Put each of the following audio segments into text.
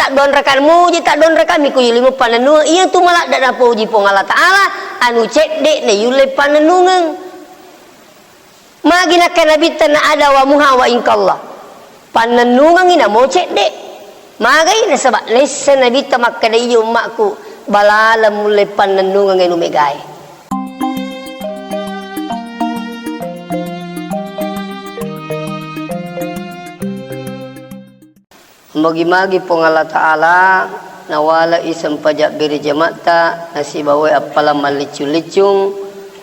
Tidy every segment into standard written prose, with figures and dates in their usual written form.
tak don rekan muji tak don rekan miku yuli panenung iya tu malak dak napa uji pong Allah taala anu cedek ne yule panenung magina kana bitana ada wa muha wa inkallah panenung ina mo cedek magai na sebab lesen nabi tamak kada iyo makku balala mulai panenung ngenu megai. Magi-magi pong Allah Ta'ala nawala isang pajak beri jamata nasibawai apala malicu-licung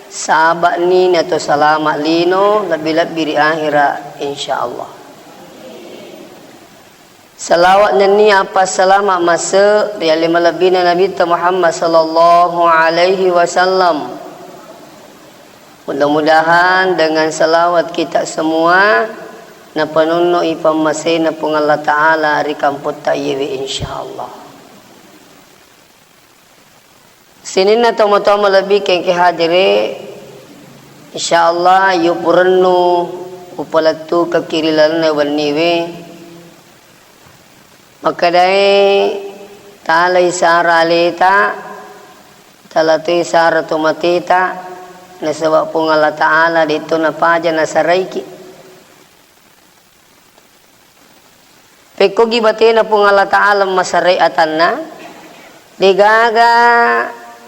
sabak ni nato salamat lino labilab biri akhira insyaallah. Salawat ni apa salamat masa dia lima lebih Nabi Muhammad sallallahu alaihi wasallam. Mudah-mudahan dengan salawat kita semua na panuno ipamase na pong Allah Ta'ala ari kampot tayo insyaallah. Sinin na tomo-tomo lebih keng kihadire insyaallah yupurnu upalatu kakirilan na waniwe makadai talay sara alita talatoy sara tumatita nasawa pong Allah Ta'ala dito na paja na saraiki Pekogi batin na pong Allah Ta'ala masaray atan na. Digaga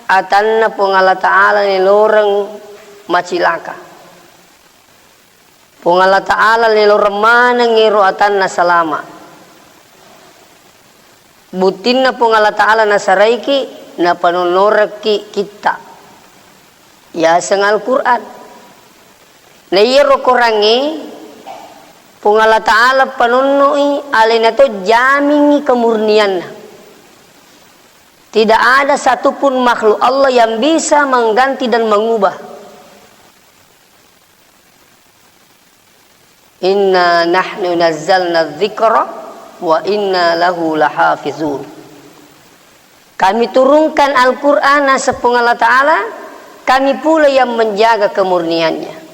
atan na pong Allah Ta'ala nilorang macilaka. Pong Allah Ta'ala nilorang manang ngiro atan na salama. Butin na pong Allah Ta'ala na sarayki na panunorak kita. Yasang Al-Quran. Na iro kurangi kung Allah Ta'ala panunui alin na to jamingi kemurnian. Tidak ada satupun makhluk Allah yang bisa mengganti dan mengubah. Inna nahnu nazzalna dzikra wa inna lahu lahafizun. Kami turunkan Al-Quran sepung Allah Ta'ala, kami pula yang menjaga kemurniannya.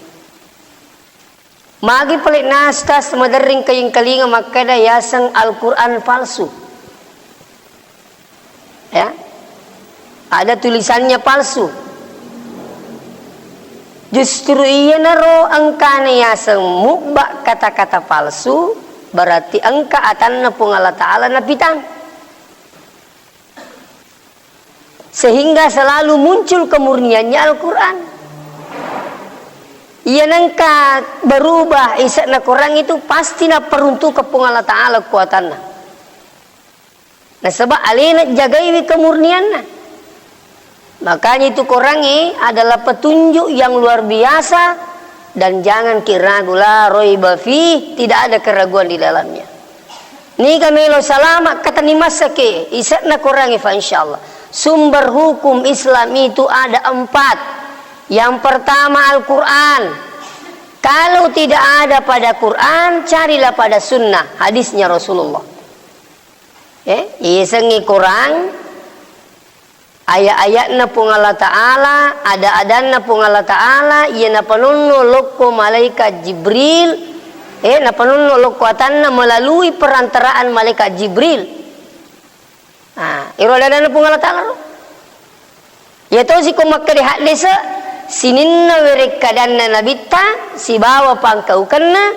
Magi pelik nastas madering kayong kalinga makada yasang Al-Quran palsu. Ya. Ada tulisannya palsu. Justru iya naro angka na yasang mubak kata-kata palsu berarti angka atan na pung Allah Ta'ala na pitang. Sehingga selalu muncul kemurniannya Al-Quran. Ia nangka berubah isak na kurang itu pasti na peruntuk ke Allah Ta'ala kuatanna. Nah sebab alina jagai kemurnianna. Makanya itu kurangi adalah petunjuk yang luar biasa dan jangan kira gula roiba fi tidak ada keraguan di dalamnya. Ni kami lo salamat kata ni masake isak na kurangi fa insyaallah. Sumber hukum Islam itu ada 4. Yang pertama Al-Quran. Kalau tidak ada pada Quran, carilah pada sunnah, hadisnya Rasulullah. Iya sengi Quran, ayat-ayatna pung Allah Ta'ala, ada adanna pung Allah Ta'ala, iya na panunno loko malaikat Jibril, na panunno loko atanna melalui perantaraan malaikat Jibril. Iro adanna pung Allah Ta'ala. Ya to si kumakka di hadisa sininna werekadanna nabita si bawa pangkau kena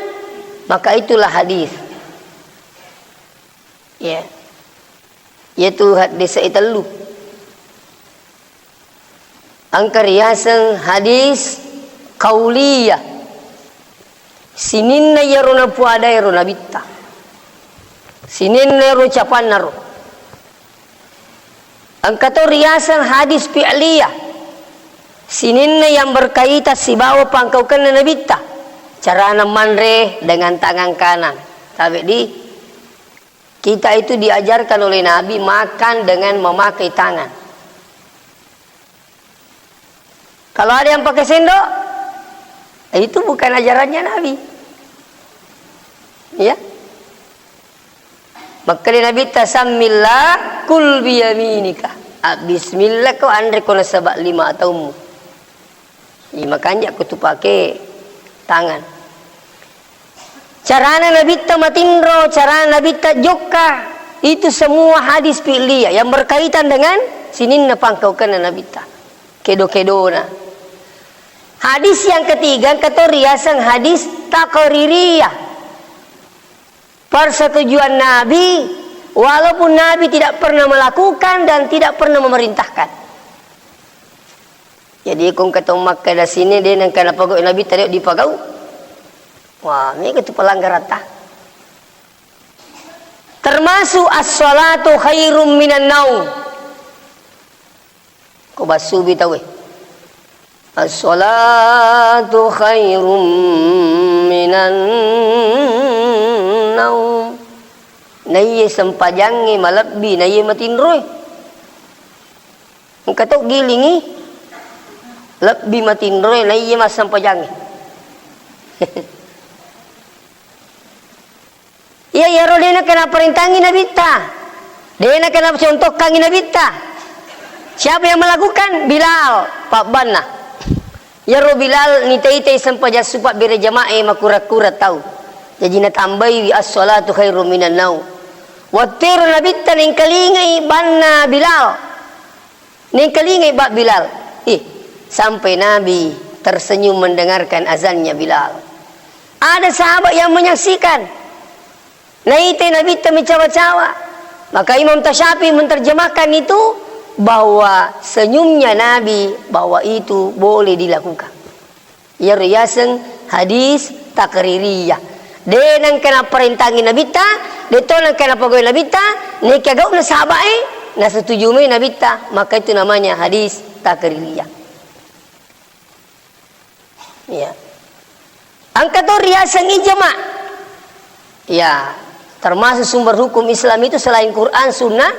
maka itulah hadis. Ya. Yaitu hadis itelu. Angkariasang hadis qauliyah. Sininna yaruna puada yaruna bitta. Sininna yaru capan naru. Angkato riasang hadis fi'liyah. Sininna yang berkaitan si bawa pangkau kena nabita. Cara manre dengan tangan kanan. Tapi kita itu diajarkan oleh Nabi makan dengan memakai tangan. Kalau ada yang pakai sendok, itu bukan ajarannya Nabi. Ya. Maka Nabi tasammillah kul biyaminika. Bismillah kau andre kau nasabak 5 ataumu. Makanya aku tu pakai tangan. Carana Nabi ta matindro, carana Nabi ta joka. Itu semua hadis fi'liyah yang berkaitan dengan sinin na pangkaukan na nabita. Kedo-kedo na. Hadis yang ketiga kata riasan hadis taqririyah. Persetujuan Nabi walaupun Nabi tidak pernah melakukan dan tidak pernah memerintahkan. Jadi kung kata Makkah dah sini dia nang kana pagau Nabi tadi dipagau. Wah, ni kata pelanggar rata. Termasuk as-salatu khairum minan naum. Ko basubi tahu. As-salatu khairum minan naum. Naiye sempajangi malabbi naiye matinroy. Katok gilingi lebih matinroy naiye mas sempajangi. Iya ya ro dena kena perintangi nabita. Dena kena contohkan nabita. Siapa yang melakukan? Bilal, Pak Banna. Ya ro Bilal ni tei sampaja supat bere jamaah makura-kura tahu. Jadi na tambai as-salatu khairum minan naum. Watir nabita ning kalingai Banna Bilal. Ning kalingai Bak Bilal. Sampai Nabi tersenyum mendengarkan azannya Bilal. Ada sahabat yang menyaksikan. Naite Nabi mencawa-cawa. Maka Imam Tasyafi menerjemahkan itu bahwa senyumnya Nabi bahwa itu boleh dilakukan. Ya riasan hadis taqririyah. Dia nang kena perintangi Nabi ta, dia tolong kena pegawai Nabi ta, ni kagau na sahabat na setuju mai Nabi ta, maka itu namanya hadis taqririyah. Ya. Angkat riasan ijma'. Ya. Termasuk sumber hukum Islam itu selain Quran, Sunnah,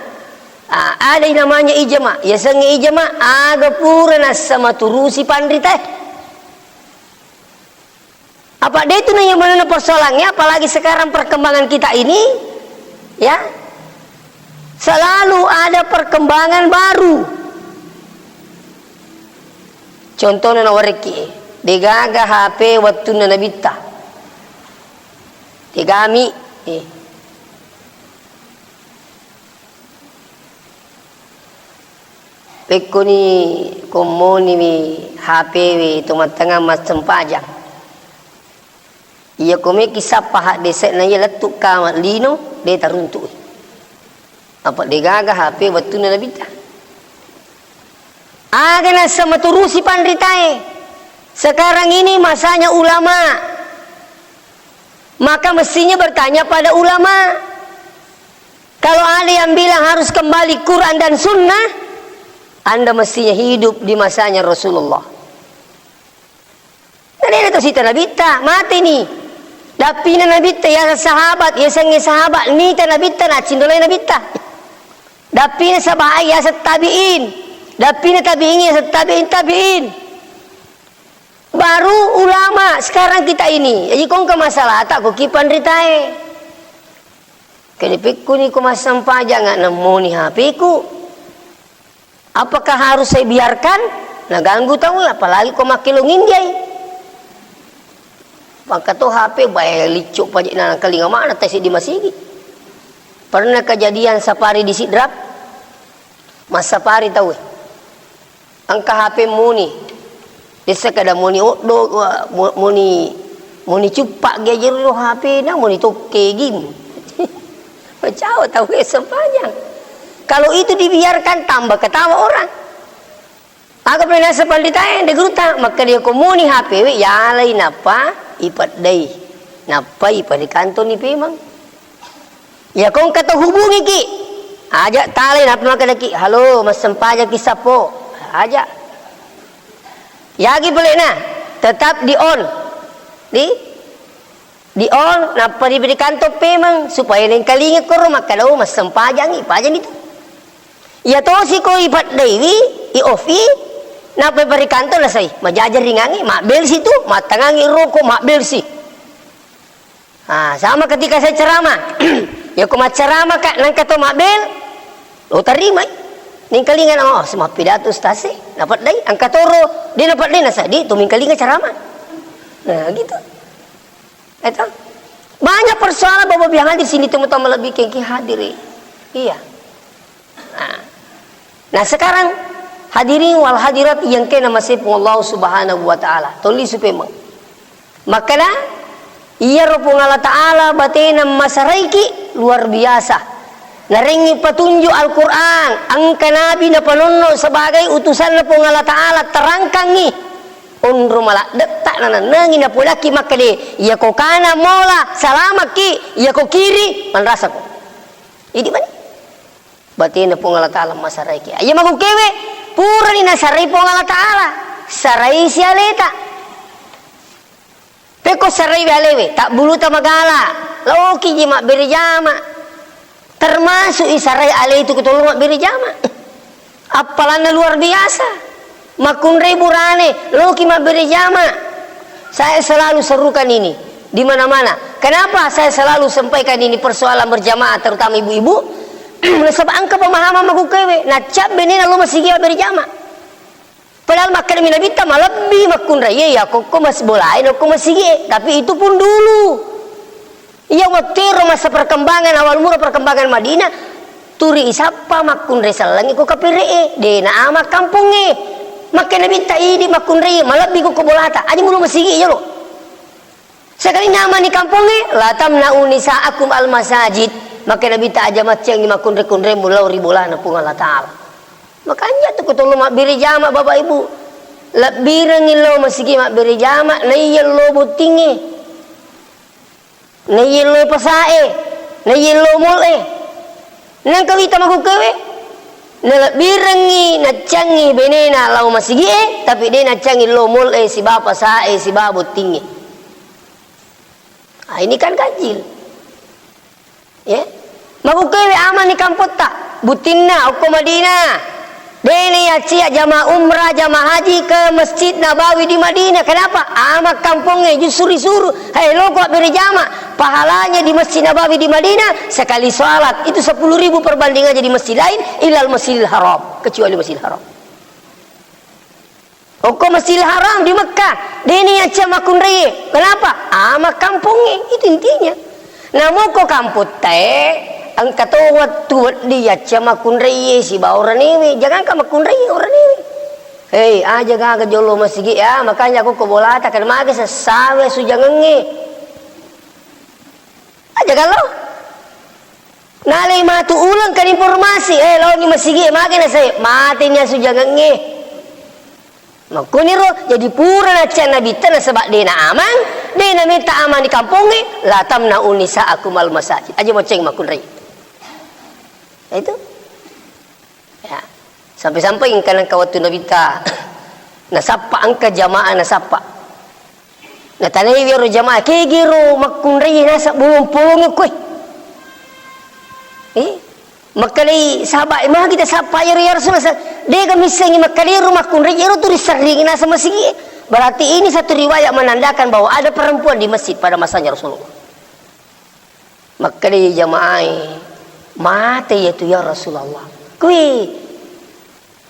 ada yang namanya ijma'. Ya sengi ijma' aga pura nas sama turusi pandrita. Apa dia itu yang mana persoalannya? Apalagi sekarang perkembangan kita ini, ya, selalu ada perkembangan baru. Contohnya nawariki, digaga HP waktu nabita, digami. Peko ni komoni mi HP wi tumatanga mas sempajang. Ia kome kisah pahat desek na ia letuk kamat lino dia taruntuk. Apa dia gagah HP waktu na nabita. Aga na sama turusi pandritae. Sekarang ini masanya ulama. Maka mestinya bertanya pada ulama. Kalau ada yang bilang harus kembali Quran dan Sunnah, Anda mestinya hidup di masanya Rasulullah. Tadi ada cerita nabita mati ni. Tapi nabita ya sahabat, ya sange sahabat ni ta nabita na cindolai nabita. Tapi sahabat ya tabiin. Tapi tabiin ya tabiin. Baru ulama sekarang kita ini. Jadi kong ke masalah tak ko kipan ritae. Kedipikku ni ko masampa jangan nemu ni HP ku. Apakah harus saya biarkan? Nah ganggu tahu apalagi kau makilungin dia. Maka tu HP bayar licuk pajak nang kali ngama na tesi di masigi. Pernah kejadian safari di Sidrap. Mas safari tahu. Angka HP muni. Desa kada muni oddo muni cupak gejer lo HP na muni toke gim. Macam tahu sepanjang. Kalau itu dibiarkan tambah ketawa orang. Aku pernah sepandita dia geruta maka dia komuni HP ya lain apa ipat dai. Napa ipat di kantor ni memang. Ya kong kata hubungi ki. Ajak tali napa maka ki. Halo mas sempaja ki sapo. Ajak. Yagi boleh na. Tetap di on. Di on napa di kantor memang supaya lain kali ngekor maka lau mas sempaja ni pajan itu. Ya to si ko ipat dewi i ofi na beri kantor lah say majajar ringangi mak bel situ matangangi rokok mak bel si. Sama ketika saya ceramah ya ko ceramah kak nang kato mak bel lo terima ning kalingan semua pidato stase dapat dai angkat toro dia dapat dai nasa di tu mingkalingan ceramah. Nah gitu. Itu banyak persoalan bapak biang hadir sini teman-teman lebih kengki hadir. Iya. Nah sekarang hadirin wal hadirat yang kena masih Allah Subhanahu wa taala. Toli supaya makana iya rupung Allah taala batena masaraiki luar biasa. Naringi petunjuk Al-Qur'an, angka nabi na panonno sebagai utusan rupung Allah taala terangkangi. Unru malak detak nanangi na pulaki makade iya ko kana mola salamat ki iya ko kiri manrasa ko. Idi man batin po Allah taala masaray ki ay magukewe pura ni nasaray po Allah taala saray si aleta peko saray alewe tak buluta magala loki ji mak berjama termasuk isaray ale itu ketulung mak berjama apalan luar biasa makunre burane loki mak berjama. Saya selalu serukan ini di mana-mana. Kenapa saya selalu sampaikan ini persoalan berjamaah terutama ibu-ibu? Sebab angka pemahaman magukewe na cap benena lo masih gia berjamaah. Padahal makan mina bita malebih makun raya ya kok masih bolain kok masih gia. Tapi itu pun dulu. Iya waktu masa perkembangan awal mula perkembangan Madinah turi isapa makun raya salangi kok kapiree dena ama kampungnya. Makan bita ini makun raya malebih kok bolata. Aja mulu masih gia lo. Sekali nama di kampungnya la tamna'u nisa'akum al masajid. Maka Nabi tak aja macam ni makun rekun mulau ribulan pun Allah Taala. Makanya tu ketemu mak biri jama bapak ibu. Lak birengin lo masih mak biri jama nayel lo butingi. Nayel lo pasae. Nayel lo mule. Nang kawita magukewe. Nalak birengi nacangi benena lau masih tapi dia nacangi lo mule si bapak sae si babu tinggi. Ah ini kan ganjil. Ya. Magukewe aman di kampung tak butinna uko Madinah. Dene ya cia jamaah umrah jamaah haji ke Masjid Nabawi di Madinah. Kenapa? Amak kampungnya justru disuruh, "Hei lo kok beri jamaah, pahalanya di Masjid Nabawi di Madinah sekali salat itu 10.000 perbandingan jadi masjid lain ilal Masjidil Haram, kecuali Masjidil Haram." Uko Masjidil Haram di Mekah. Dene ya cia makun reye. Kenapa? Amak kampungnya itu intinya. Namun kok kampung teh ang katawat tuwat dia cama kunreye si ba orang ini jangan kamu kunreye orang ini. Hei aja gaga jolo masih ya makanya aku kebolata kan mage sasawe sujangenge. Aja kalau nalai matu ulang kan informasi lo ni masih mage na saya matinya sujangenge. Makuniro jadi pura na chan nabi tanah sebab dia na aman dia na minta aman di kampungnya la tamna unisa aku mal masajid aja maceng makunreye. Itu ya sampai-sampai ingkang kawatu nabita nasapa angka jamaah nasapa na tanay wiro jamaah kegiro makunreye nasa bulong-pulong ko makalay sahabat mah kita sapa ya Rasulullah de kami sengi makaliro makunreye ro turis sering nasa masjid berarti ini satu riwayat menandakan bahwa ada perempuan di masjid pada masanya Rasulullah makalay jamaah mati yaitu ya Rasulullah. Kui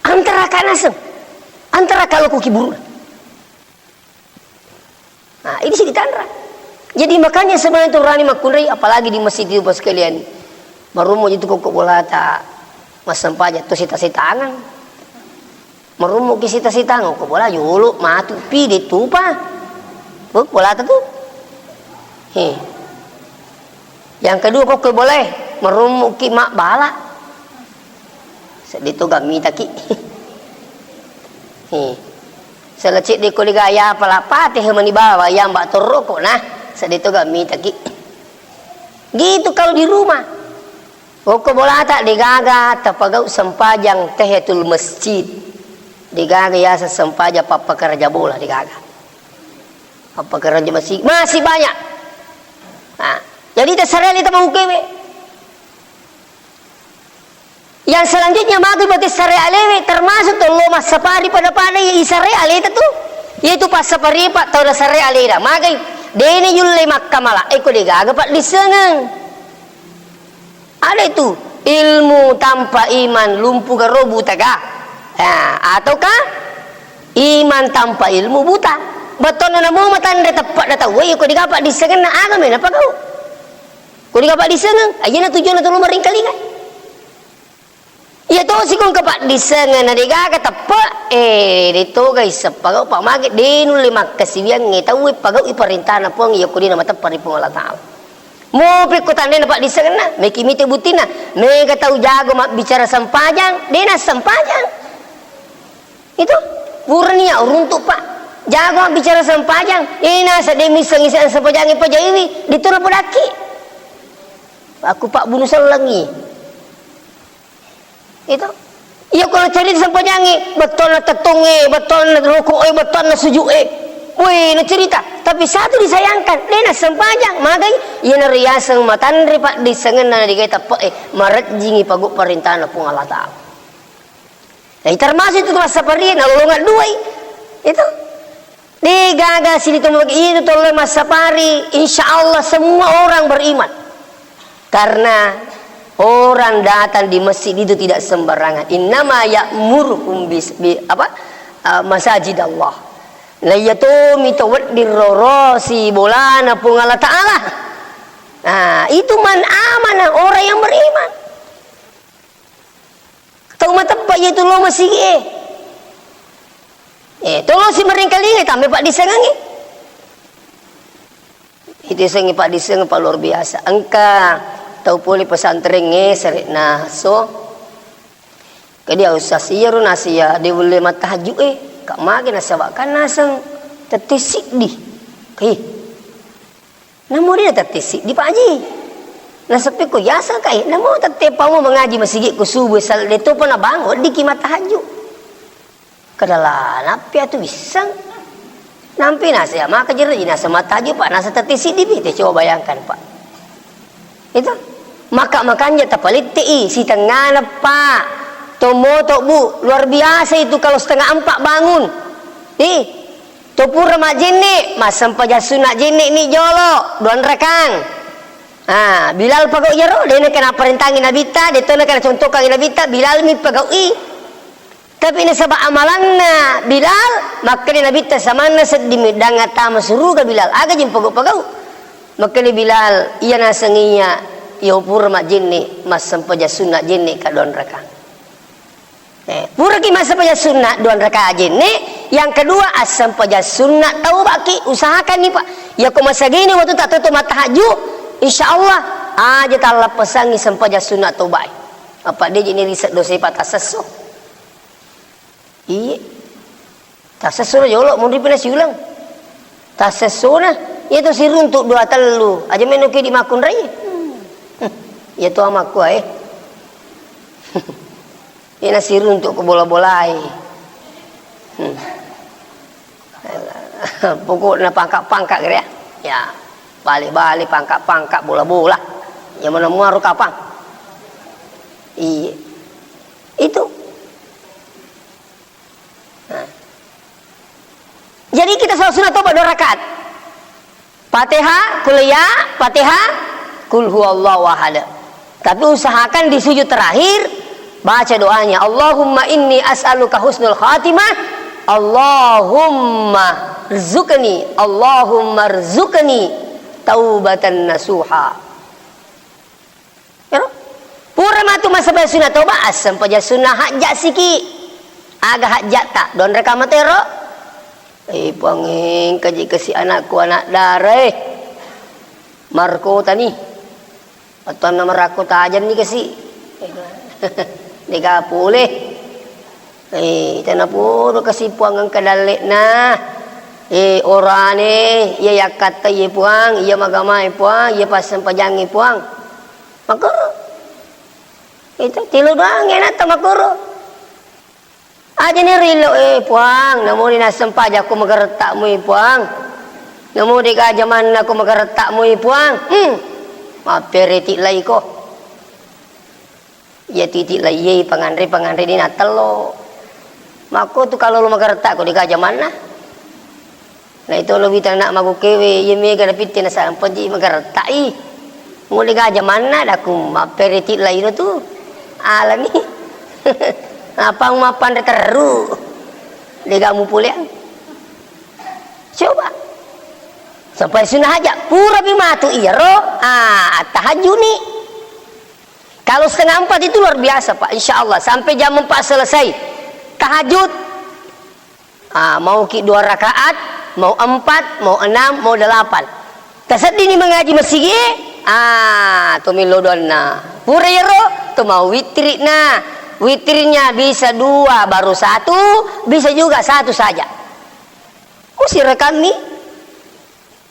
antara kanasem, antara kalau kuki buru. Nah ini sih ditandra. Jadi makanya sebenarnya itu rani makunrei apalagi di masjid itu pas kalian. Marumo itu kok bola tak masam paja tu sita-sita tangan. Marumo ki sita-sita tangan kok bola yulu matu pi di tupa. Buk bola tu. Yang kedua kok boleh merumuki mak bala sedito gami taki selecik di kuligaya palapati hemani bawa yang mbak toroko nah sedito gami taki gitu kalau di rumah pokok bola tak digaga tapagau sempajang tehetul masjid digaga ya sesempaja papa kerja bola digaga papa kerja masih banyak nah jadi terserah kita mau kewe. Yang selanjutnya magi bagi sare alewe termasuk to lo mas sapari pada ya isare ale itu yaitu pas sapari pak tau sare alera magi dene yulle makkamala eko digaga pak disengang ada itu ilmu tanpa iman lumpuh garo buta ga nah, ataukah iman tanpa ilmu buta beton na mo matanda tepat data we eko digapak disengang na agame na pagau ko digapak disengang aja na tujuan na tulung maring kalingan Iya to si kong kapak disengan na diga katapa dito guys sa pagaw pa magit dinu lima kasibiang ngitawi pagaw iparintah na po ang iyo ko din na matapari po Allah Ta'ala mo pe ko tanda na pak disengan na may kimite butina may kataw jago bicara sampajang dina sampajang itu purnia uruntuk pak jago bicara sampajang ina sa demi sangisan sampajang ipajaiwi dito na po daki aku pak bunuh salangi itu iya kalau cerita sampajangi betul na tatungi betul na rukuk betul na sujud wih na cerita tapi satu disayangkan dia na sampajang magai iya na riyasang matandri pak disengen na digay tapak marat jingi paguk perintah na pung Allah Ta'ala nah termasuk itu masa pari na lulungan duai itu digaga sini itu itu tolong masa pari insyaallah semua orang beriman karena orang datang di masjid itu tidak sembarangan. Innama ya'murukum masajid Allah. La yatumi tawaddir rorosi bolana pung Allah Ta'ala. Nah, itu man amanah orang yang beriman. Tahu matapa itu lo masih tolong si meringkalingi tambe pak disengangi. Itu sengi pak disengi pak luar biasa. Engka tahu puli pesantren serik naso kedia usah siaru nasia dia boleh matahaju kak magi nasawakan nasang tetisik di namun dia tetisik di pak haji nasepi ko yasa kai namun tetepa mo mengaji masjid ku subuh sal itu pun bangun di kimat tahaju kedala napi atu bisang nampi nasia maka jadi nasa matahaju pak nasa tetisik di bite coba bayangkan pak itu makanya tapalit si tengah pak tomoto bu luar biasa itu kalau setengah 4 bangun topur mak jene masam paja sunat jene ni jolo duan rekang Bilal pagau yaro dia kena perintangin nabita dia tu kena contohkan nabita Bilal mi pagau tapi ini sebab amalanna Bilal maka dia nabita samana sedih midang atama suruh ke Bilal aga jim pagau maka dia Bilal iya nasenginya yo pura mak jinni masam paja sunat jinni ka don raka pura ki masam paja sunat don raka jinni yang kedua asam paja sunat tahu baki usahakan nih pak ya kok masa gini waktu tak tutup mata haju insyaallah aja talap pesangi sampaja sunat taubai apa dia jadi riset dosa pak tasesu iya tasesu jolok mau dipilih si ulang tasesu nah itu si runtuk 2 telu aja menuki di makun raya ya tu amaku ini nasi untuk ke bola-bolai pokoknya pangkak-pangkak gitu ya balik-balik pangkak-pangkak bola-bola yang mana muaru kapang iya itu jadi kita selalu sunat tobat 2 rakaat Fatihah kuliah Fatihah kul huwallahu ahad tapi usahakan di sujud terakhir baca doanya Allahumma inni as'aluka husnul khatimah Allahumma rzuqni taubatan nasuha ya pura matu masa sunat toba asam paja sunnah hajat siki agak hajat tak don rekam matero panging kaji kasi anakku anak darah Marco tani atau nama raku tajan ni kasi dika pulih tanah puro kasi puang ang kadalik na orane iya yakata iya puang iya magamay puang iya pasang pajangi puang makuro itu tilo doang enak ta makuro aja ni rilo puang namo ni nasam paja ko magaretak mo puang namo di ka jaman ako magaretak mo puang mapereti lai ko ya titik lai pangandri di natelo mako tu kalau lu magaretak ko di ka jaman nah itu lebih nak magu kewe ye mega dapitin sa ampanji magaretak mo di ka jaman dah ku mapereti lai tu alami apa mapan teru di kamu puliang coba sampai sunnah aja pura bimatu iya roh tahajud ni Kalau setengah 4 itu luar biasa Pak, insya Allah sampai jam 4 selesai tahajud. Mau 2 rakaat, mau 4, mau 6, mau 8. Tasaddi ni mengaji masjid. Tu milodonna. Purero tu mau witri na. Witrinya bisa 2 baru 1, bisa juga 1 saja. Usir kami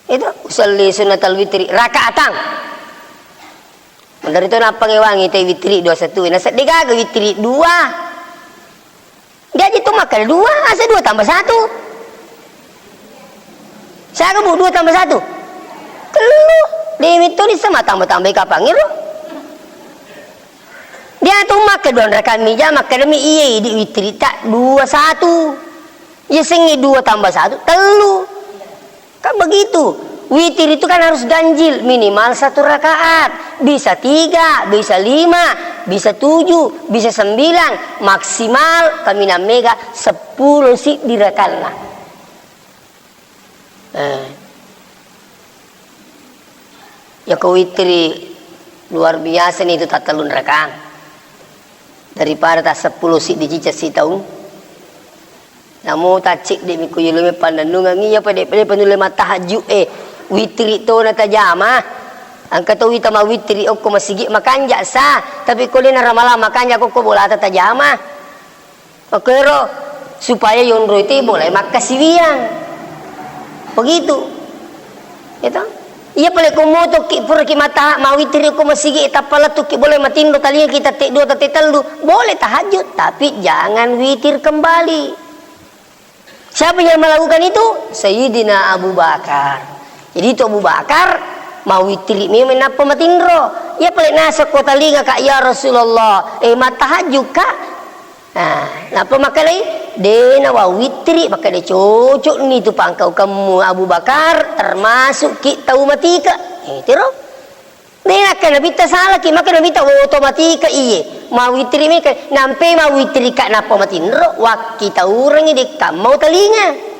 itu usalli sunnatal witri rakaatang. Dari itu napa ngewangi teh witri 21. Nasa digaga witri 2. Gaji tu makan 2, asa 2 tambah 1. Saya kebu 2 tambah 1. Telu. Dia itu ni sama tambah-tambah kapang itu. Dia tu makan 2 rekan meja makan demi iya di witri tak 2 1. Ya sengi 2 tambah 1 telu. Kan begitu. Witir itu kan harus ganjil, minimal 1 rakaat, bisa 3, bisa 5, bisa 7, bisa 9, maksimal kami mega 10 sih dirakanlah. Ya ke witri luar biasa nih itu tak telun rakaat. Daripada tak 10 sih dicicet si tahun. Namu tak cik di miku yulume pandanungan iya pada penulis tahajud witri to na tajama ang katawi tama witri o ko masigi makanja sa tapi ko lina ramala makanja ko bola ta tajama pero supaya yon roiti boleh makasiwian begitu itu iya pala kumuto ki pur ki mata ma witri ko masigi tapala tu ki boleh matindo talinya kita te 2 te 3 boleh tahajud tapi jangan witir kembali. Siapa yang melakukan itu? Sayyidina Abu Bakar. Jadi itu Abu Bakar mau witri memang apa matindro ya pelik nasa kota linga kak ya Rasulullah matahajud kak napa makalai dena wa witri maka dia cocok ni tu pangkau kamu Abu Bakar termasuk kita umatika tiro dena kana bita salah ki maka bita otomatika iye mau witri me nampe mau witri kak napa matindro wa kita urang di kamau talinga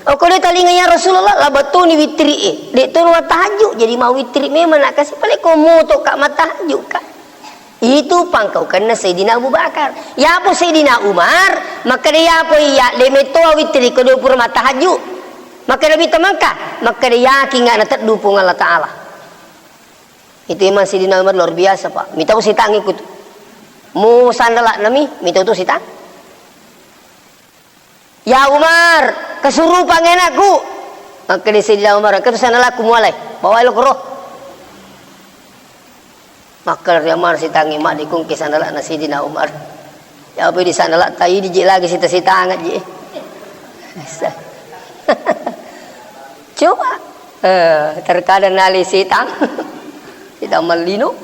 kalau talinga ya Rasulullah lah betul ni witri dek tu tahajud jadi mau witri memang nak kasih pale komo to kak matahajud kak itu pangkau kena Sayyidina Abu Bakar ya apa Sayyidina Umar maka dia apa ya lemeto witri ko 20 matahajud maka nabi tamangka maka dia yakin ngana terdupung Allah Taala itu memang Sayyidina Umar luar biasa Pak minta usitang ikut mu sandalak nami minta tu sitang ya Umar, kesurupan enakku. Maka dia Sayyidina Umar, ketusan aku mulai, bawa lo roh. Maka dia Umar si tangi mak dikung ke sandalak na Sayyidina Umar. Ya apa di sandalak tayi dijik lagi sita-sita angat je. Coba, terkadang nali sitang, tidak melino.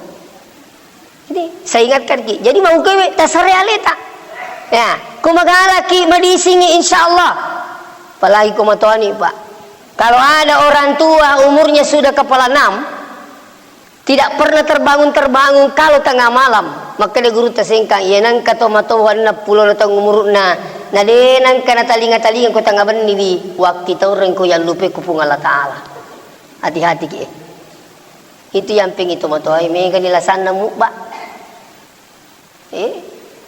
Jadi saya ingatkan ki, jadi mau kewe tasarealeta. Ya, kumagala ki madisingi insyaallah. Apalagi kumatuani Pak. Kalau ada orang tua umurnya sudah kepala 6 tidak pernah terbangun kalau tengah malam, maka dia guru tersengkang ya nang kato matuan na pulo na tang umurna na de nang kana talinga ko tengah benni di waktu orang ko yang lupa kupung Allah Taala. Hati-hati ki. Itu yang pengen itu matuai me kanilasan na mu Pak.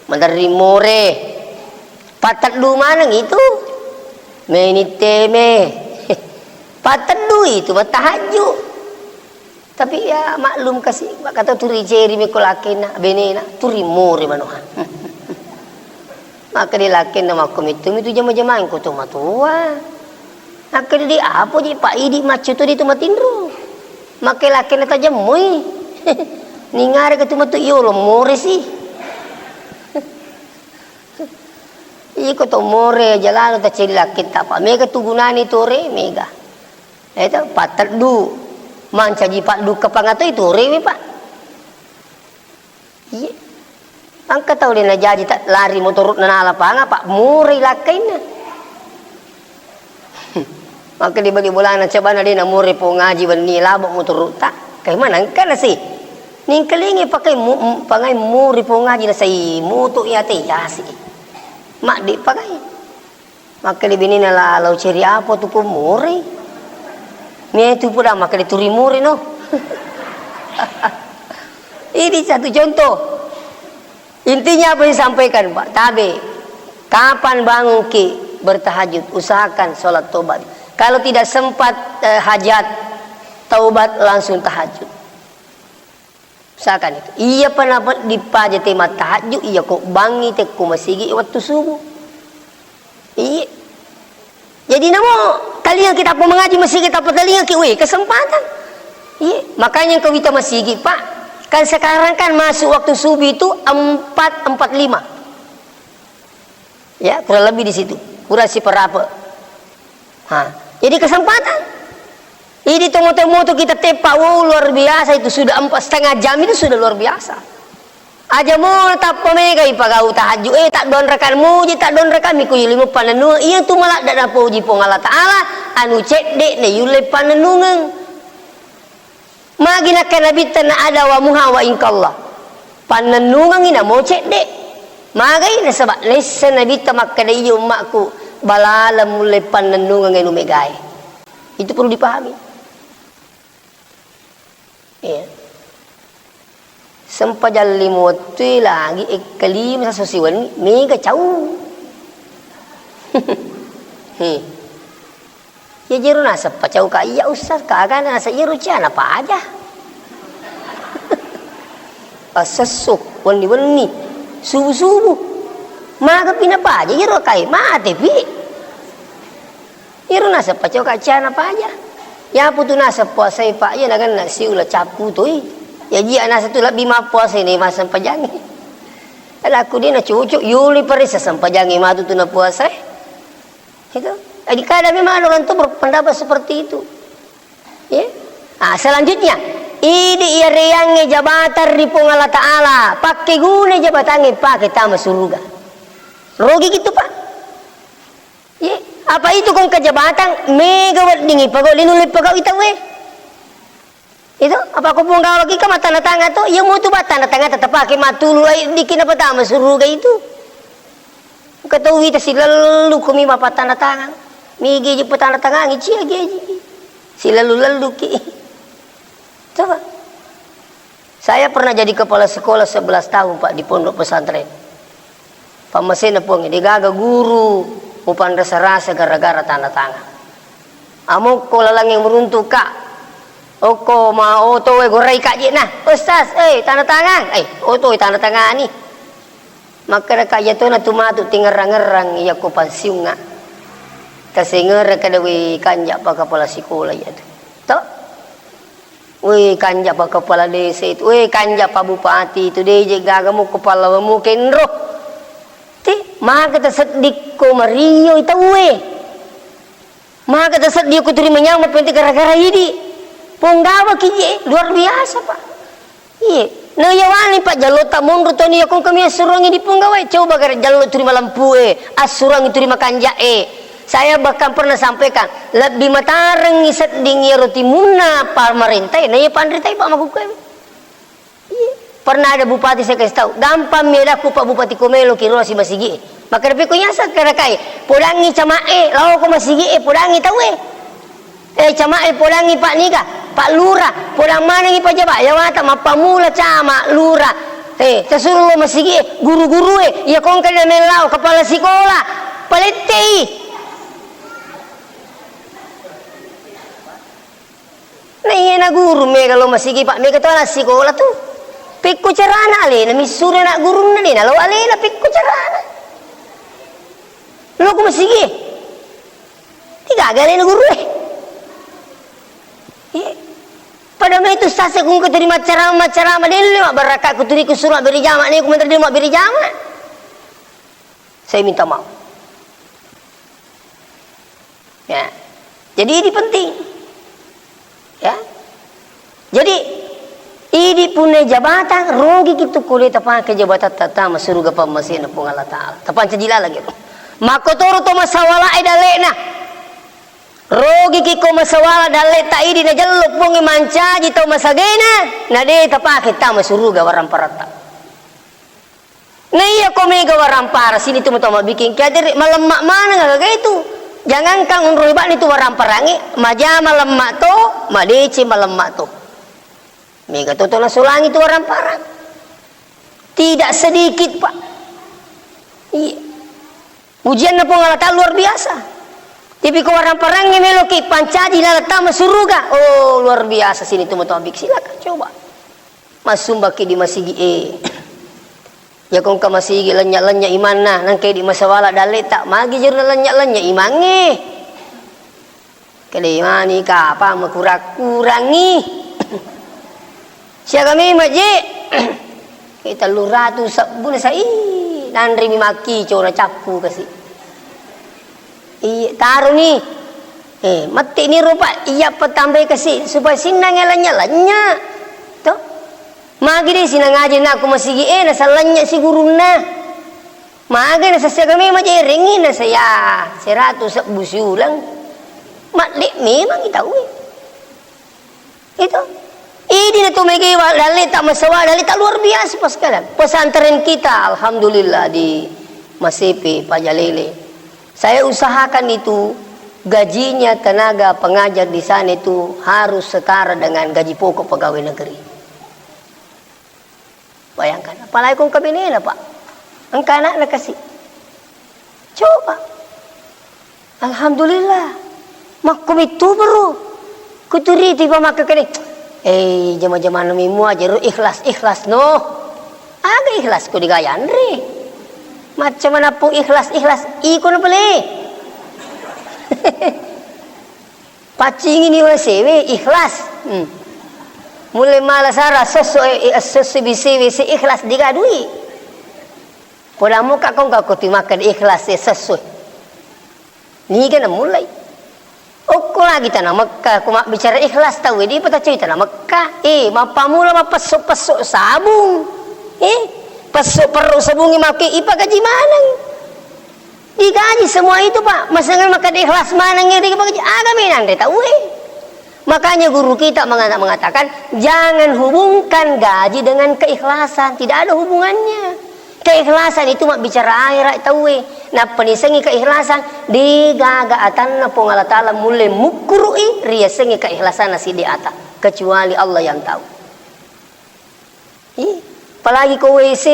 Mandari more patat du manang itu meniteme patat du itu matahaju tapi ya maklum kasih kata turi jeri mekolakena benena turi more manoha maka dia lakin nama komitum itu jama-jama ko to matua maka dia apa je Pak Idi macu tu di tu matindro maka lakin ta jamui ningare ke tu matu yo lo more sih iko to more jalano ta cila kita pa mega tugunani tore mega eta patat du manca ji pak du kapangato itu rewe Pak iya angka tau dena jadi tak lari motor na lapangan Pak muri lakaina maka di bagi bulan coba na dena muri po ngaji bani labok motor tak kay mana kan sih ning kelingi pakai pangai muri po ngaji na say mutu ya te ya sih mak di pakai maka di bini nala lau ceri apa tu kumuri me tu pula maka di turi muri no Ini satu contoh. Intinya apa yang disampaikan Pak Tabe? Kapan bangun ki bertahajud, usahakan sholat tobat. Kalau tidak sempat hajat, taubat langsung tahajud. Usahakan itu. Iya pendapat di paja tema tahajud, iya kok bangi teku masigi waktu subuh. Iya. Jadi namo kalian kita pun mengaji masih kita telinga ki, kesempatan. Iya. Makanya kau kita masigi Pak. Kan sekarang kan masuk waktu subuh itu 4:45. Ya, kurang lebih di situ. Kurang seberapa. Jadi kesempatan. Ini temu-temu kita tepak, luar biasa itu sudah 4,5 jam itu sudah luar biasa. Aja mau tak pemegai pagau tahajud, tak don rekan muji, tak don rekan miku yulimu panenung, iya tu malah dak dapat uji pong Allah Ta'ala, anu cek dek ne yule panenungan. Magina nabi tanah ada wa muha wa inkallah. Panenungan ina mau cek dek. Magai na sebab lesa nabi tamak kada iyo makku balala mulai panenungan anu megai. Itu perlu dipahami. Ya. Sempajal limot tu lagi ekali masa sosiwan mega jauh. Ya jeru nasa pacau ka iya ustaz kagak nasa jeru cian apa aja. Asesuk wani subuh maka pina apa aja jeru kai mate pi. Jeru nasa pacau ka cian apa aja. Ya putu nasa puasa pak ya nagan nasi ulah capu tu. Ya dia nasa tu lebih mah puasa ni masa pajangi. Kalau aku dia nak cucuk yuli perisa sampajangi mah tu na puasa. Itu. Jadi kadang memang orang tu berpendapat seperti itu. Ya. Selanjutnya ini ia reyange jabatan di pung Allah Ta'ala. Pakai guna jabatannya pakai tamas surga. Rogi gitu Pak. Ya. Apa itu kong kejabatan megawat dingi pagaw linulip pagaw itang we. Itu apa aku pun gawa lagi ka tanda tangan to yang mau tu ba tanda tangan tetap pakai matulu ay dikin apa tama surga itu. Katawi ta sila lu kumi mapa tanda tangan. Migi je tanda tangan ici agi. Sila lalu ki. Coba. Saya pernah jadi kepala sekolah 11 tahun Pak di pondok pesantren. Pamasena pong digaga guru upan rasa-rasa gara-gara tanda tangan. Amo ko lalang yang meruntuk Kak. Oko mau oto we gorai kak je nah ustaz tanda tangan oto tanda tangan ni maka kak je tu na tumatu tingerang-ngerang iya ko pansiung nga kasi ngere kada we kanja pa kepala sekolah ya tu to we kanja pa kepala desa itu we kanja pa bupati itu de je gaga mo kepala mo kenro ti maka ta sedik ko mario itu we maka ta sedik ko terima nyang penting gara-gara ini penggawa kiji luar biasa Pak. Iya, nah ya wani Pak jalur tak mundur tu ni aku kami asurangi di penggawa. Coba gara jalur terima lampu asurangi terima kanja Saya bahkan pernah sampaikan lebih matareng isat dingi roti muna pemerintah. Nah ya pandritai Pak makuku. Iya, pernah ada bupati saya kasih tahu. Gampang melaku Pak Bupati Komelo kiro si masigi. Maka tapi kunyasa kira kai. Podangi camae, lawa ko masigi podangi tahu camae podangi Pak Nika. Pak Lurah, podang mana ni pejabat? Ya mata mapamula cama Lurah. Sasuruh masigi guru-guru ya kong kada melau kepala sekolah. Paletei. Nah na guru me kalau masigi Pak me kata sekolah tu. Pikku carana ale na misura na guru na ni na law ale na pikku carana. Lo ko masigi. Tiga gale na guru Pada itu sase kung keterima ceramah dulu mak barakat kuturi kusurat beri jamak ni aku menteri dia mak beri jamak. Saya minta maaf. Ya. Jadi ini penting. Ya. Jadi ini punya jabatan rogi gitu kulit apa ke jabatan tata masuruga pamasin pung Allah Taala. Tapan sejila lagi. Makotoro to masawala idalena. Rogi kiko masawala dalle ta idi na jallo pongi mancaji tau masagena na de tapake ta masuruga waram parata na iya ko mega waram para sini tu mutama bikin kadir malam mak mana ngaga itu jangan kang unroy ba ni tu waram parangi maja malam mak to madeci malam mak to Mega totona sulang itu orang parang. Tidak sedikit Pak. Iya. Ujian na pengalatan luar biasa. Tapi kau orang parang ngemeloki pancadi lalata masuruga. Oh luar biasa sini tuh matobik. Silakan coba. Masumbaki di masigi ya kung ka masigi lanya-lanya iman na nang kay di masawala dalita magi jur na lanya-lanya imangi. Kali mani ka apa makurang-kurangi. Siya kami maji. Kita luratu sabun sa nanri mi maki cora capu kasi. Taruh nih. Mati ni rupa iya petambay kasi supaya sinang lanya-lanya. Tuh. Magi di sinangaji na ako masigi nasa lanya siguro na. Magi na sa siya kami maji ringin na saya. Serato sa busulang. Matli memang kita itu. Ini na tumigiwa dalita masawa dalita luar biasa pas kalian. Pesantren kita alhamdulillah di Masipi Pajalele. Saya usahakan itu gajinya tenaga pengajar di sana itu harus setara dengan gaji pokok pegawai negeri. Bayangkan, apalagi kung kami nila Pak. Ang kanak na kasi. Coba. Alhamdulillah. Makumitu bro. Kuturi tiba makakani. Jama-jama nami mo aja ikhlas no. Aga ikhlas ko digayan ri. Macam mana pun ikhlas iko na pala. Pacingin ni wasewe ikhlas. Mulai malasara sesuai bisi ikhlas digadui. Pada muka kau timakan ikhlas sesuai. Ni kan mulai. Oko lagi tanah Mekah, aku mak bicara ikhlas tahu di peta cerita tanah Mekah. Mapamula mapesuk sabung. Pesuk perlu sabungi maki ipa gaji mana? Digaji semua itu Pak. Masangan maka ikhlas mana ngiri gaji agama nang tahu. Makanya guru kita mengatakan jangan hubungkan gaji dengan keikhlasan, tidak ada hubungannya. Keikhlasan itu mak bicara akhirat tahu. Nah penisengi keikhlasan digagaatan na pong Allah Ta'ala mulai mukurui riasengi keikhlasan nasi di atas kecuali Allah yang tahu. Apalagi ko WC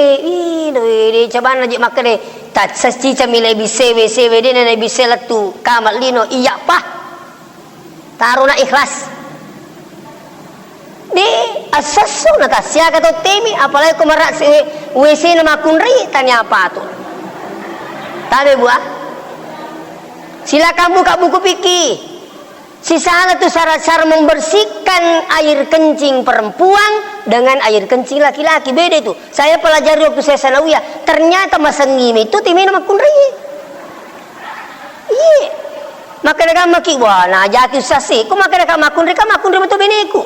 di coba najik maka deh tak secica milai WC dia na WC letu kamar lino iya pah taruh na ikhlas di asasu na tasya kato temi apalagi ko marak si WC na makunri tanya apa tuh. Tahu buah? Silakan buka buku fikih. Si salah itu syarat-syarat membersihkan air kencing perempuan dengan air kencing laki-laki beda itu. Saya pelajari waktu saya sanawiyah. Ternyata masangim itu timena makunri. Iya. Maka mereka maki wah nah jatuh sasi. Kau maka mereka makunri betul beneku.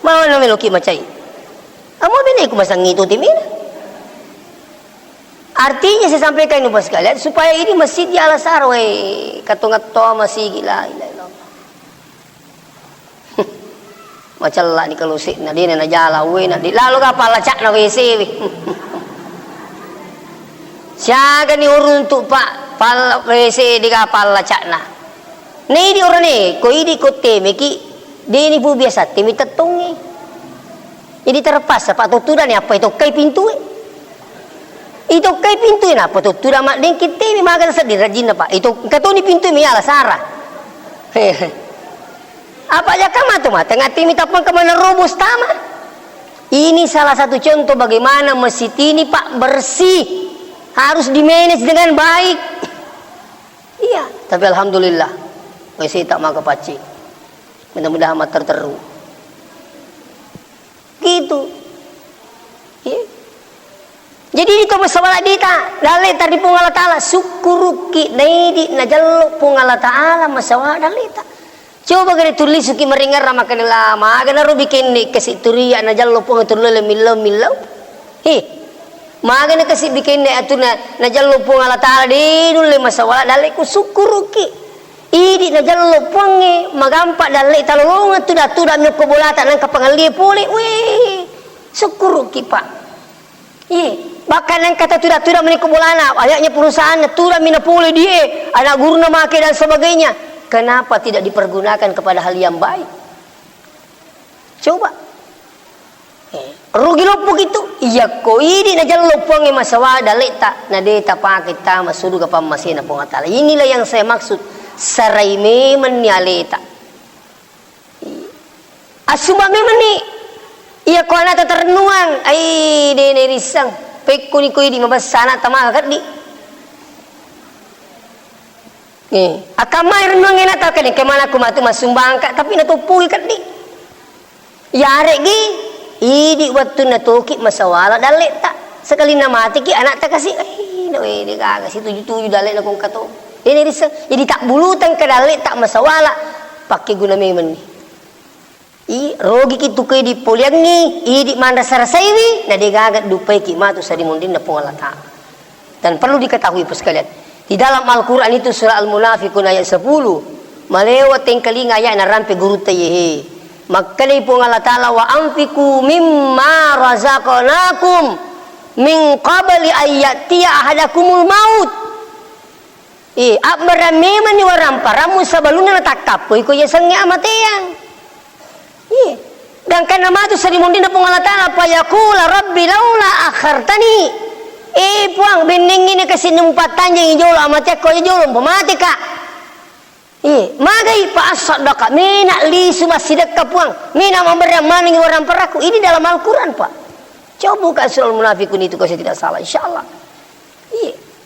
Mau nameloki macai. Kamu beneku masangim itu timena. Artinya saya sampaikan ini bos sekalian supaya ini masjid di Al-Azhar katungat-toa masih gila. Macam lah ni kalau sik na din na jala na di lalu kapal lacak na WC siaga ni urun tu Pak pal WC di kapal lacak na. Ni di orang ni ko idi ko temeki di ni bu biasa temi tetungi. Jadi terpas Pak tutudan ni apa itu kai pintu itu kai pintu na apa tuh tuda mak deng kita mi magan sedih rajin Pak itu katoni pintu mi ala Sarah apa aja kama tuh mah tengah timi tapang kemana robos tama ini salah satu contoh bagaimana masjid ini Pak bersih harus dimanage dengan baik iya tapi alhamdulillah masih tak makan paci mudah-mudahan amat terteru gitu iya. Jadi itu masalah dita, dalita di pung Allah Ta'ala syukuruki naidi najallo pung Allah Ta'ala masalah dalita. Coba kena tulis suki meringar rama kena lama, kena ru bikin ni kasih turia najallo pung atulele milau. Maga na kasi bikin ni atuna najallo pung Allah Ta'ala di dulu masalah daliku syukuruki. Idi najallo pung magampa dalita talungan tuda mi kubolata nang kapangali puli. Wih, syukuruki Pak. Bahkan yang kata tidak menikubulana ayahnya perusahaan tidak minapuli dia anak guru namake dan sebagainya kenapa tidak dipergunakan kepada hal yang baik coba Rugi lopok itu iya ko ini na jalan lopong yang masawa daleta na deta pakita masudu ka pamasina po nga tala. Inilah yang saya maksud saray meman ni aleta. Asuma meman ni iya ko na tatarnuang ay de risang pekko ni ko di mabasana tamagat di. Akamay renungan na ta kani kemana ko matu masumbang ka tapi natupuy ka di. Yare gi idi waktu natuki masawala dalit tak sekali na mati ki anak ta kasi ay no di ka kasi tuju dalit na kong kato. Ini risang jadi tak bulutan ka dalit tak masawala pakai guna memen ni. Rogi ki tukoy di poliang ni idi manda sarasaiwi na digagat dupai ki matu sa dimundin na pungalata. Dan perlu diketahui sekalian. Di dalam Al-Quran itu surah Al-Munafiqun ayat 10 malewat yang kelinga ayat na rampe guru tayehe makkalay po nga ta'ala wa anfiku mimma razaqnakum min qabli ayyatiya ahadakumul maut marami man ni waram paramu sa baluna na takapoy ko yasang nga amateyang dan kana matu sa limundin na po nga ta'ala payakula rabbi laula akhartani puang bendengin kasi numpatan yang ijolo amatya ko ijolo pamati ka. Magay paasadaka mina li sumasidak ka puang. Mina memberi maning orang peraku. Ini dalam Al-Qur'an, Pak. Coba buka surah Al-Munafiqun itu kalau tidak salah insyaallah.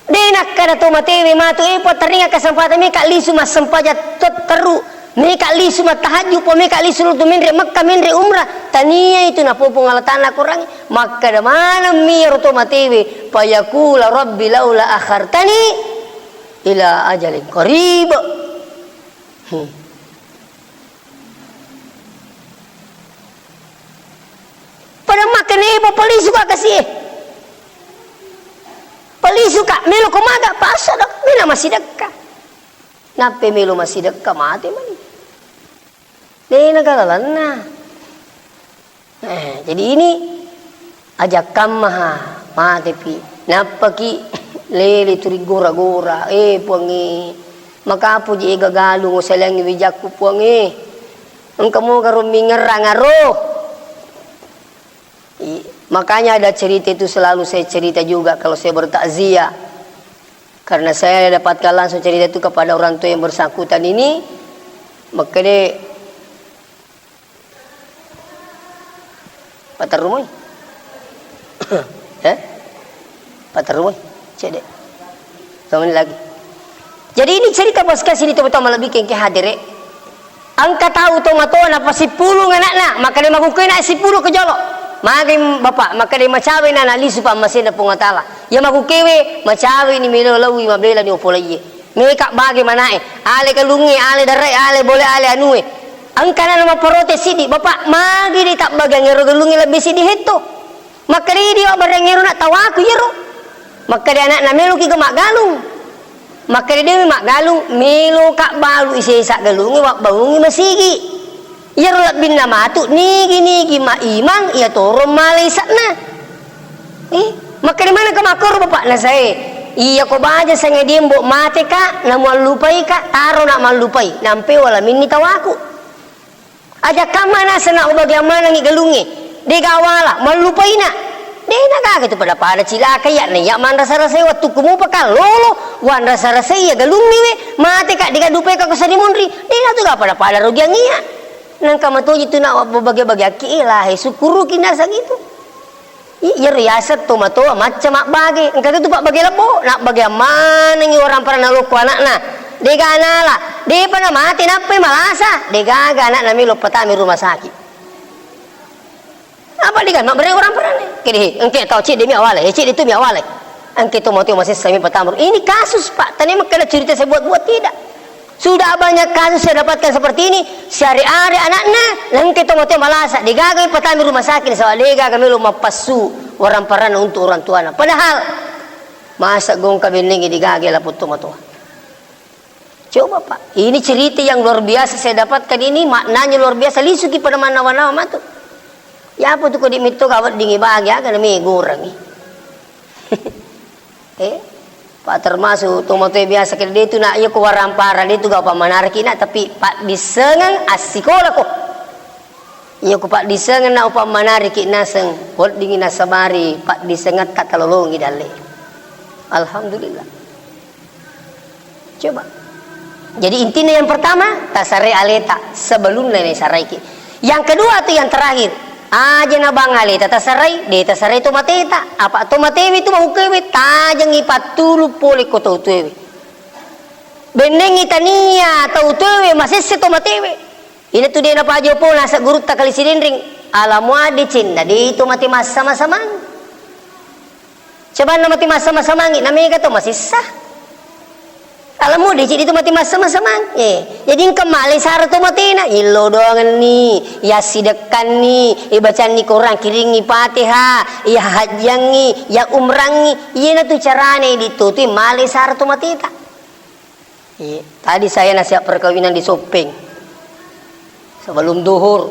Denak kada to matewe matu po teringat kesempatan mika li sumas sempaja teru. Mika li sumas tahajud po mika li suruh minre Makkah minre umrah. Tania itu na po pengalatan kurang maka da mana mir to matewe payakula rabbi laula akhartani ila ajalin qarib. Pada makan ibu peli suka kasih. Peli suka melo kumaga pasal dak mina masih dekat. Nape melo masih dekat mati man. Deh nagalalan na. Jadi ini ajakan maha mati pi napaki lele turi gora-gora puangi maka po di gagalong sa lang ibijak ko puangi ang kamu karuming ngaro makanya ada cerita itu selalu saya cerita juga kalau saya bertakziah karena saya dapatkan langsung cerita itu kepada orang tua yang bersangkutan ini maka dia patar rumah patar rumah cedek teman lagi jadi ini cerita bos kasih ini teman-teman lebih ke hadir angka tahu tomato apa si pulung anakna maka dia makukuin si puluh ke jolo magim bapak maka dia macawe na nalisu pa masina pungatala ya makukewe macawe ni milo lawi mabela ni opolai mereka bagaimana ale kalungi ale darai ale boleh ale anue angka na nama parote sidi bapak magi di tak bagang ngero galungi lebih sidi heto maka dia barang ngero nak tawaku yero maka dia anak na melo ki gemak galung maka dia mak galung melo kak balu isa galungi wak baungi masigi yero bin namatu nigi ma imang ya toro malay sana maka di mana kemakor bapak na saya iya ko baja sa ngedimbo mate ka na malupai ka taro na malupai nampe wala minni tawaku aja kamana sana bagaimana ngi galungi de gawala malupai na de naga gitu pada cilaka ya ne ya man rasa-rasa waktu kumu pakal lolo wan rasa-rasa ya galungi we mate ka diga dupe ka kusani mundri de na tu ga pada rogiangia nang kamatu itu na bagi-bagi aki ilahi syukuru kinasa gitu iya riasat to mato macam mak bagi engka tu pak bagi lebo nak bagaimana ngi orang para naloko anakna dega anala de pana mati nape malasa dega anak nami lo patami rumah sakit apa digan mak beri orang perane kini engke tahu cik demi awale cik itu mi awale engke to mati masih sami patamur ini kasus pak tadi mak kena cerita saya buat tidak sudah banyak kasus saya dapatkan seperti ini syari-ari anaknya engke to mati malasa dega patami rumah sakit sawa dega kami lo mapasu orang perane untuk orang tuana padahal masa gong kabening digage la putu matua. Coba pak, ini cerita yang luar biasa saya dapatkan ini maknanya luar biasa lisuki pada mana-mana matu. Ya apa tuh kau dimito kawat dingi bahagia kan demi goreng. Pak termasuk tomato biasa kira dia itu nak ia ko warampara dia itu gak apa menarikina tapi pak disengang asikola ko. Iya ku pak disengen na upa manari ki naseng hol dingin nasabari pak disengat kata lolongi dale. Alhamdulillah. Coba. Jadi intinya yang pertama tasare aleta sebelum nenek saraiki. Yang kedua tuh yang terakhir aja na bang aleta tasarai de tasarai to mateta apa to matewi tu mau kewe tajang ipatulu pole ko to tuwe. Benengi tania to tuwe masih se to matewi. Ini tuh dia napa aja pun nasa guru tak kali sidindring alamu adi cinta di itu mati mas sama-sama. Coba nama mati mas sama-sama ngi namanya kata masih sah. Alamu di itu mati mas sama-sama. Jadi kemali sar tu mati na ilo doang ni ya sidekan ni ibacaan ni Quran kiringi Fatihah ya hajangi ya umrangi iya tu carane dituti mali sar tu mati tak. Tadi saya nasihat perkawinan di Sopeng. Sebelum duhur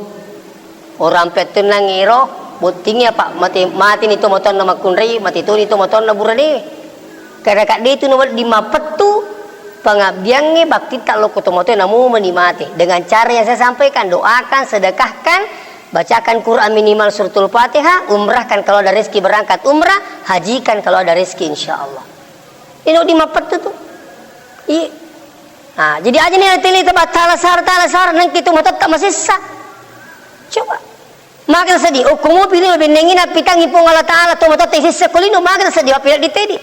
orang petenang ngiro butingnya pak mati itu motor nama kunri mati itu motor na burade karena kak dia itu nomor 5 petu pengabdiannya bakti tak lo kutomoto namu menikmati dengan cara yang saya sampaikan doakan sedekahkan bacakan Quran minimal suratul Fatihah umrahkan kalau ada rezeki berangkat umrah hajikan kalau ada rezeki insyaallah ini 5 petu tuh iya. Nah, jadi aja nih tili tempat talasar nang kitu motot tak masih sah. Coba. Maka sedih. Oh, kumu pilih benengin apitang ipong Allah Taala to motot tesis sekulino maka sedih apil di tedi.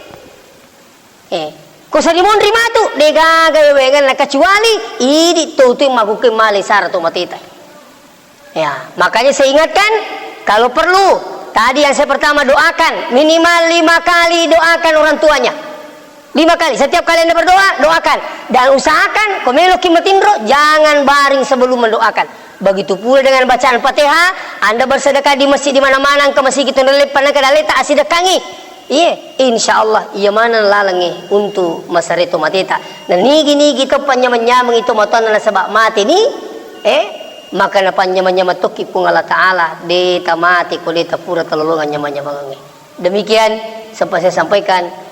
Ko sa limon rimatu dega gawengan na kecuali idi tutu maguke mali sar to matita. Ya, makanya saya ingatkan kalau perlu tadi yang saya pertama doakan minimal 5 kali doakan orang tuanya. 5 kali, setiap kali Anda berdoa, doakan. Dan usahakan, komelo kimatindro, jangan baring sebelum mendoakan. Begitu pula dengan bacaan Fatihah, Anda bersedekah di masjid di mana-mana, ke masjid itu nelepan ke daleta asidekangi. Iya, insyaallah iya mana lalangi untuk masareto mateta. Nah nigi to panyamanya itu moton na sebab mati ni, maka na panyamanya matoki pung Allah Taala de tamati ko de tapura talolongan nyamanya bangi. Demikian sempat saya sampaikan.